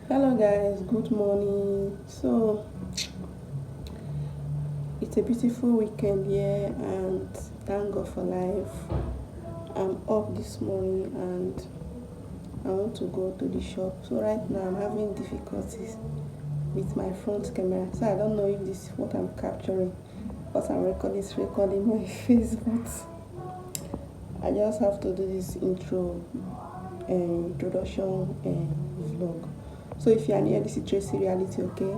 Hello guys, good morning. So it's a beautiful weekend here and thank God for life. I'm up this morning and I want to go to the shop. So right now I'm having difficulties with my front camera. So I don't know if this is what I'm capturing. What I'm recording is recording my face, but I just have to do this introduction vlog. So if you are new, this is Tracy Reality, okay?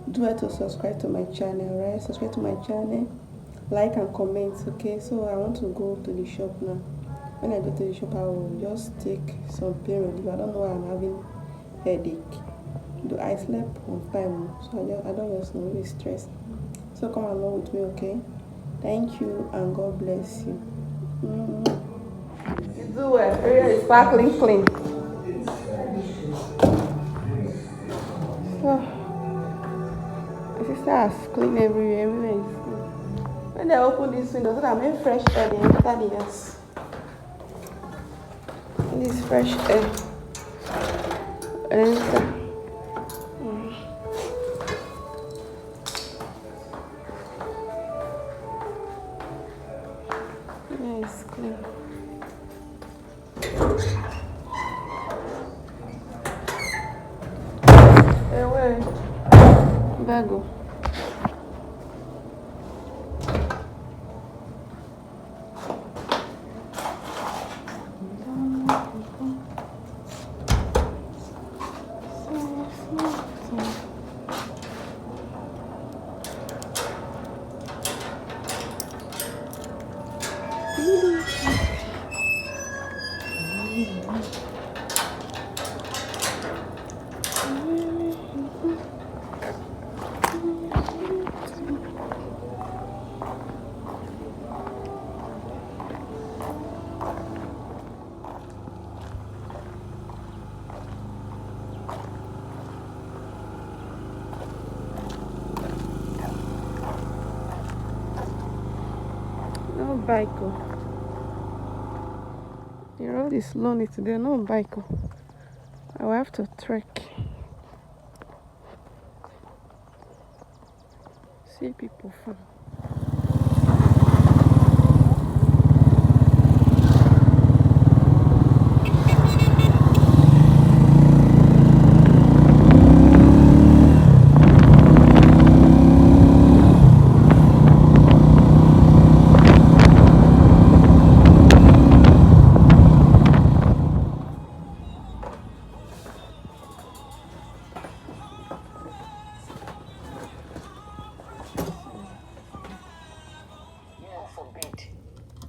Do well to subscribe to my channel, right? Subscribe to my channel, like and comment, okay? So I want to go to the shop now. When I go to the shop, I will just take some pain relief. I don't know why I'm having headache. Do I slept on time? So I don't just know, really stressed. So come along with me, okay? Thank you and God bless you. You do well. Area is sparkling clean. Oh, my sister has cleaned everywhere. Everywhere is clean. When they open this window, so that I make fresh air, they enter the house. This fresh air. Enter. Yeah, it's clean. Hey, wait. Bago. No bike. The road is lonely today. No bike. I will have to trek. See people from.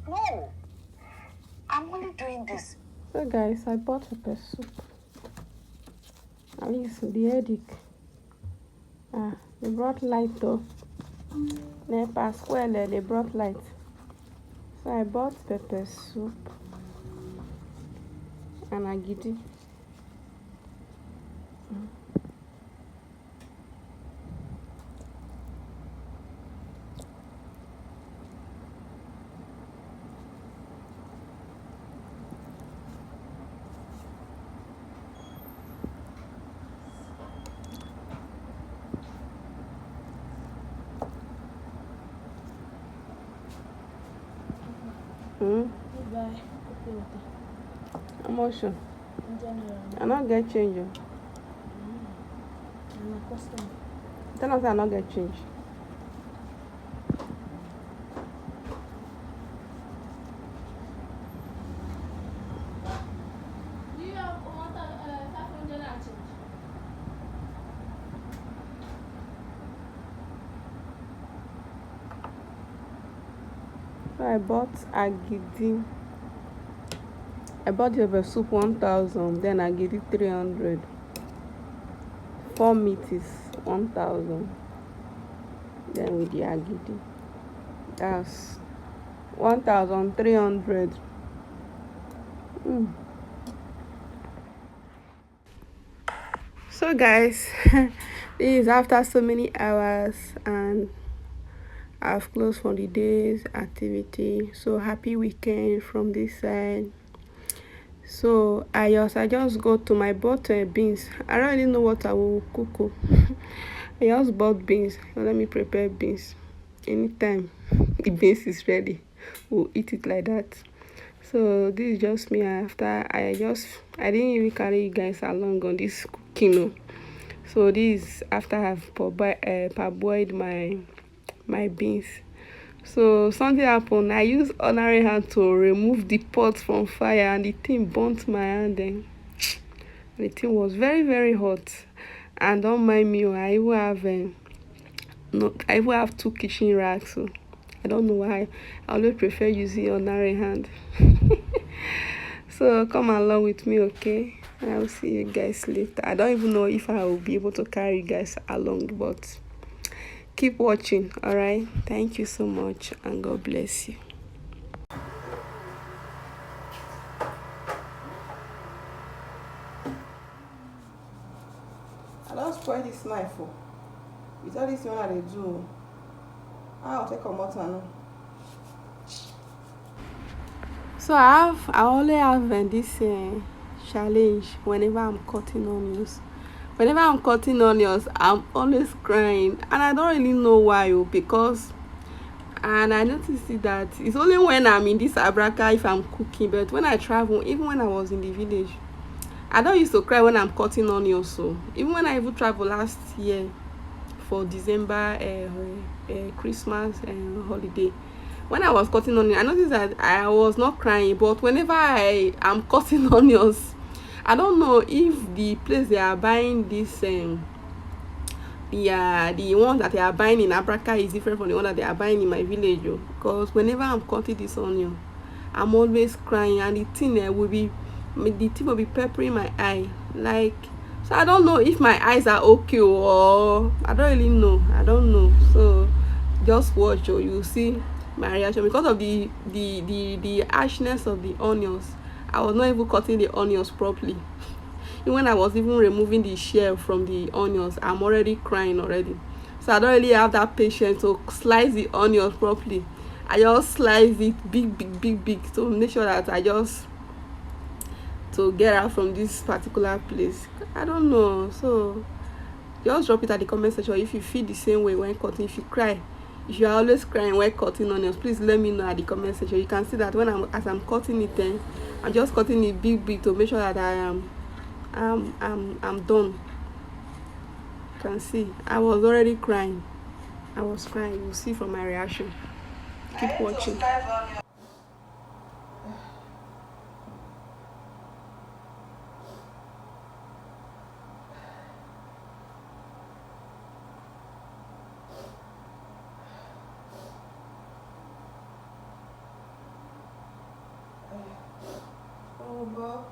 No, I'm only doing this. So guys, I bought pepper soup. At least the headache. They brought light though. Nepa square they brought light. So I bought pepper soup and Akidi. Goodbye. Emotion. In general, I not get change. I'm a customer. Tell us I not get change. Do you have 500 and change? So I bought Akidi. I bought the pepper soup 1,000, then Akidi 300. 4 meat is 1,000. Then with the Akidi, that's 1,300. So guys, this is after so many hours and I've closed for the day's activity. So happy weekend from this side. So I just go to my bought beans. I don't really know what I will cook. Oh. I just bought beans. Let me prepare beans. Anytime the beans is ready, we'll eat it like that. So this is just me after I didn't even carry you guys along on this cooking. Oh. So this is after I've parboiled my beans. So something happened. I used ordinary hand to remove the pot from fire, and the thing burnt my hand. Then the thing was very very hot. And don't mind me, oh, I even have two kitchen racks. So I don't know why. I always prefer using ordinary hand. So come along with me, okay? I will see you guys later. I don't even know if I will be able to carry you guys along, but keep watching. All right, thank you so much, and God bless you. I don't spoil this knife. Oh. With all this one I do, I'll take a motor. So I only have this challenge whenever I'm cutting onions. Whenever I'm cutting onions, I'm always crying, and I don't really know why. Oh, because and I noticed that it's only when I'm in this abraka if I'm cooking, but when I travel, even when I was in the village, I don't used to cry when I'm cutting onions. So even when I even traveled last year for December Christmas holiday, when I was cutting onions, I noticed that I was not crying. But whenever I am cutting onions, I don't know if the place they are buying this the one that they are buying in Abraka is different from the one that they are buying in my village. Oh. Because whenever I'm cutting this onion, I'm always crying, and the thing will be peppering my eye. Like, so I don't know if my eyes are okay, or I don't really know. I don't know. So just watch, or you'll see my reaction. Because of the harshness of the onions, I was not even cutting the onions properly. Even when I was even removing the shell from the onions, I'm already crying already. So I don't really have that patience to slice the onions properly. I just slice it big to make sure that I just to get out from this particular place. I don't know. So just drop it at the comment section if you feel the same way when cutting. If you cry, if you are always crying when cutting onions, please let me know at the comment section. You can see that when I'm cutting it, then I'm just cutting it big to make sure that I'm done. You can see I was already crying. I was crying. You'll see from my reaction. Keep watching. Oh, God.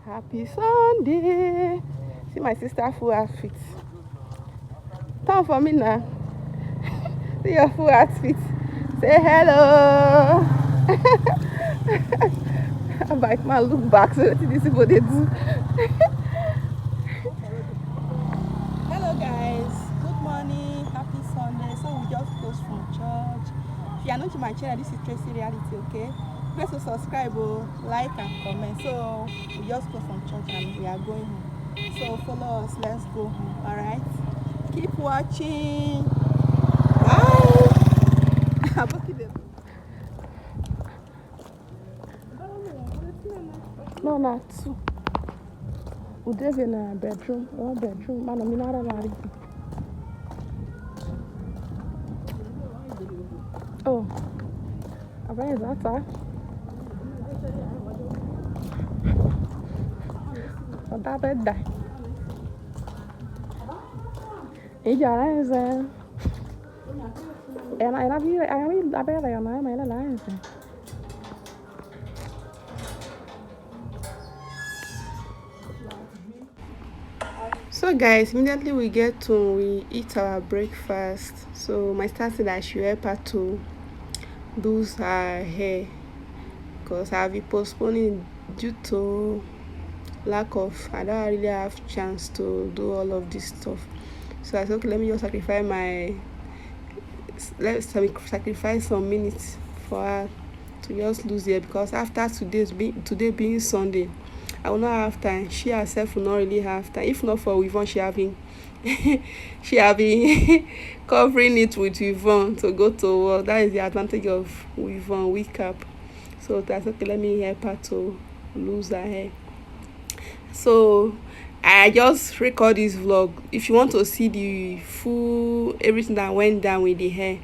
Happy Sunday. See my sister full outfit. Turn for me now. See your full outfit. Say hello. I'm like, man, look back so that this is what they do. Hello guys, good morning, happy Sunday. So we just closed from church. If you are not to my channel, this is Tracy Reality, okay? Please to subscribe, like and comment. So we just closed from church and we are going home. So follow us, let's go home, alright? Keep watching. Bye. No, not two. We live in a bedroom, one bedroom. Man, I'm not married. Oh, I bet that's that. What that bed die? Is and I bet I am my alliance. So guys, immediately we eat our breakfast. So my sister said I should help her to do her hair because I'll be postponing due to lack of, I don't really have chance to do all of this stuff. So I said, okay, let me just sacrifice my, sacrifice some minutes for her to just lose here, because after today being Sunday, I will not have time. She herself will not really have time. If not for Yvonne, she having covering it with Yvonne to go to work. That is the advantage of Yvonne wake up. So that's okay. Let me help her to lose her hair. So I just record this vlog. If you want to see the full everything that went down with the hair,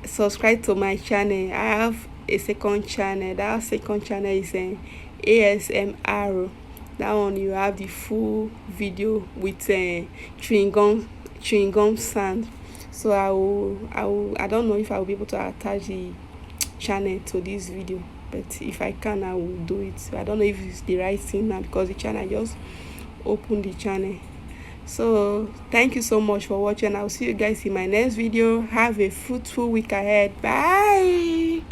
subscribe to my channel. I have a second channel. That second channel is ASMR. That one you have the full video with chewing gum sound. So I don't know if I will be able to attach the channel to this video, but if I can, I will do it. So I don't know if it's the right thing now, because the channel just opened the channel. So thank you so much for watching. I'll see you guys in my next video. Have a fruitful week ahead. Bye.